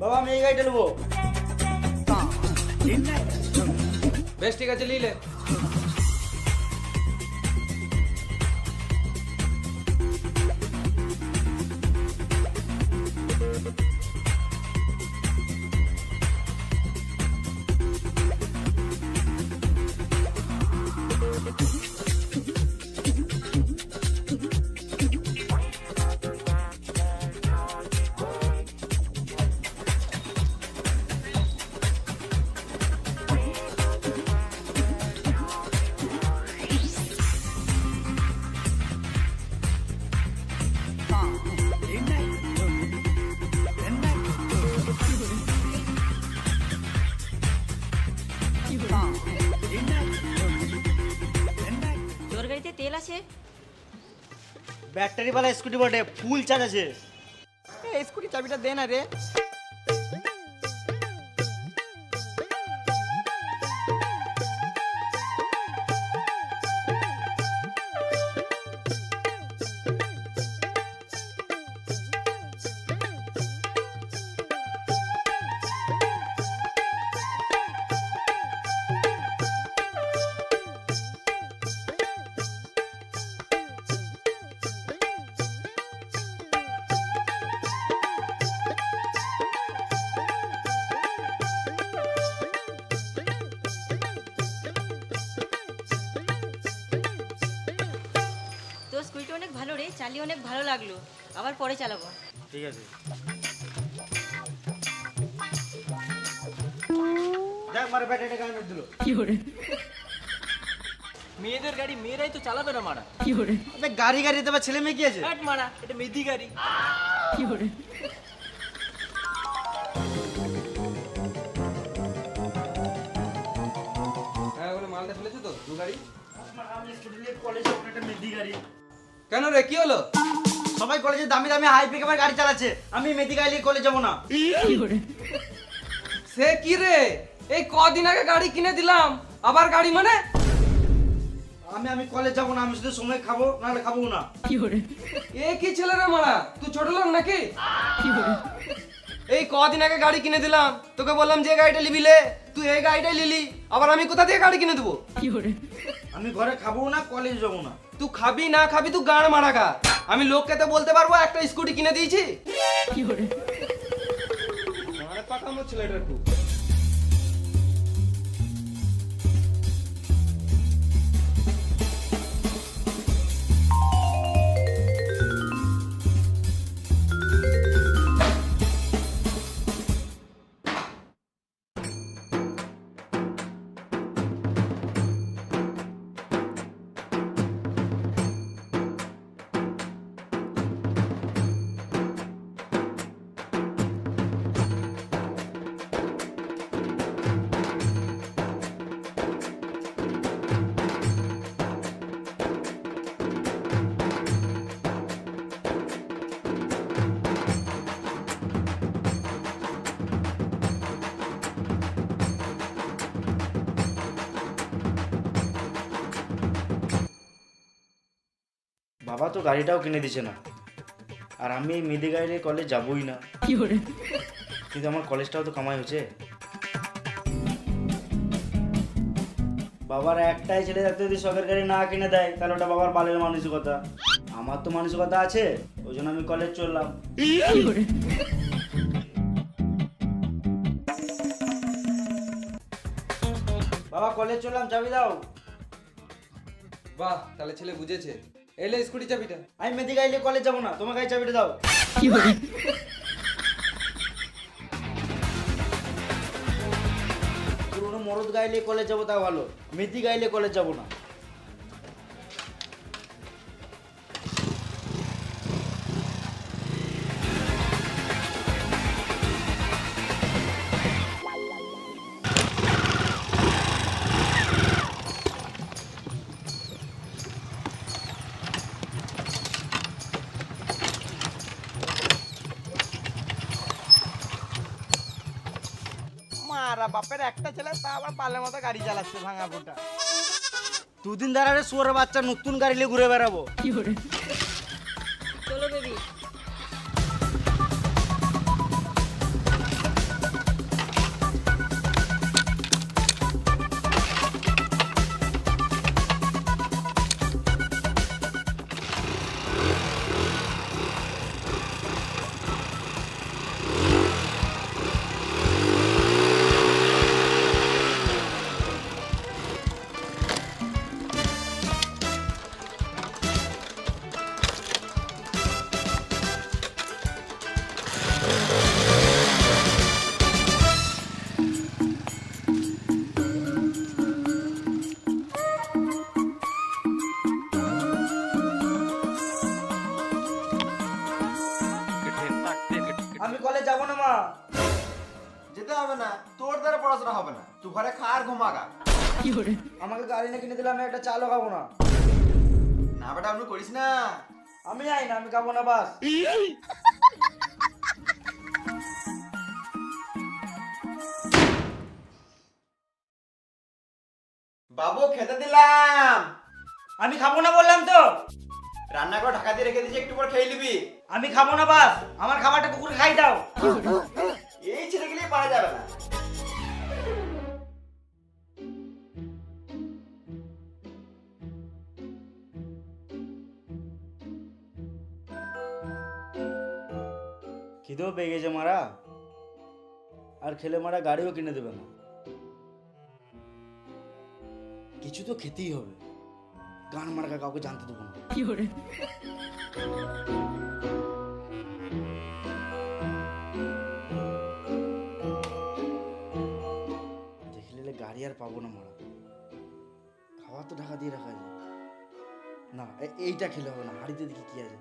বাবা আমি এই গাড়িটা নেবো। বেশ ঠিক আছে নিলে। তোর গাড়িতে তেল আছে? ব্যাটারি वाला স্কুটি বটে, ফুল চার্জ আছে। এই স্কুটি চাবিটা দে না রে। তোর স্কুটিটা অনেক ভালো রে, চালিয়ে অনেক ভালো লাগলো, আবার পরে চালাবো। ঠিক আছে। দেখ মারা ব্যাটারিটা কেমন দিল। মেয়েদের গাড়ি মেয়েরাই তো চালাবে না মারা। আবে গাড়ি গাড়ি দেবা, ছেলে মেয়ে কি আছে? হাট মারা, এটা মেধি গাড়ি। হ্যাঁ ওগুলো মালটা ফেলেছো তো দু গাড়ি? আমি স্কুটি নিয়ে কলেজে একটা মেদি গাড়ি। কেন রে কি হলো? সবাই কলেজে দামি দামি হাই পিকআপের গাড়ি চালাচ্ছে, আমি মেদি গাড়ি নিয়ে কলেজ যাবো না। সে কি রে, এই কদিন আগে গাড়ি কিনে দিলাম আবার গাড়ি মানে? আমি কলেজ যাবো না, আমি শুধু সময় খাবো, নাহলে খাবো না। এ কি ছেলে রে মারা, তুই ছোট লোক নাকি? এই কদিন আগে গাড়ি কিনে দিলাম, তোকে বললাম যে গাড়িটা নিবি লে, তুই এই গাড়িটাই নিলি, আবার আমি কোথা থেকে গাড়ি কিনে দেবো? আমি ঘরে খাবো না, কলেজ যাবো না। তুই খাবি না খাবি তুই গাড় মারা গা। আমি লোককে তো বলতে পারবো একটা স্কুটি কিনে দিয়েছি? মারা পাকামো ছেলেটার খুব। বাবা তো গাড়িটাও কিনে দিছে না, আর আমি এই মেদি গাড়ি নিয়ে কলেজ যাবোই না। কিন্তু আমার কলেজটাও তো কামাই হচ্ছে। বাবার একটাই ছেলে থাকতে যদি শখের গাড়ি না কিনে দেয়, তাহলে ওটা বাবার বালের মানসিকতা। আমার তো মানসিকতা আছে, ওই জন্য আমি কলেজ চললাম। বাবা কলেজ চললাম, চাবি দাও। বাহ তাহলে ছেলে বুঝেছে। এলে স্কুটি চাবিটা। আমি মেদি গাড়ি নিয়ে কলেজ যাবো না, তোমার গাড়ি চাবিটা দাও। পুরোনো মরদ গাড়ি নিয়ে কলেজ যাবো তাও ভালো, মেদি গাড়ি নিয়ে কলেজ যাবো না। মারা বাপের একটা ছেলে, তা আবার পালের মতো গাড়ি চালাচ্ছে ভাঙা ফুটা। দুদিন ধরে শুয়োরের বাচ্চা নতুন গাড়ি নিয়ে ঘুরে বেড়াবো। চলো বেবি। হবে না, তোর দ্বারা পড়াশোনা হবে না, তুই ঘরে খা আর ঘুমাগা। আমাকে গাড়ি না কিনে দিলে আমি একটা চালও খাবো না। না বেটা আপনি করিস না। আমি যাই না, আমি খাবো না বাস। বাবু খেতে দিলাম। আমি খাবো না বললাম তো। রান্না করে ঢাকা দিয়ে রেখে দিয়েছি, একটু পর খেয়ে নিবি। আমি খাবো না বাস, আমার খাবারটা কুকুরে খাই দাও। এই ছেলেগুলি পারা যাবে না। খিদেও পেয়ে গেছে মারা, আর খেলে মারা গাড়িও কিনে দেবে না। কিছু তো খেতেই হবে, গান মার্কা কাউকে জানতে দেবো না। দেখে নিলে গাড়ি আর পাবো না মারা, খাওয়া তো ঢাকা দিয়ে রাখা যায় না। এইটা খেলে হবে না, হাড়িতে দেখি কি আছে।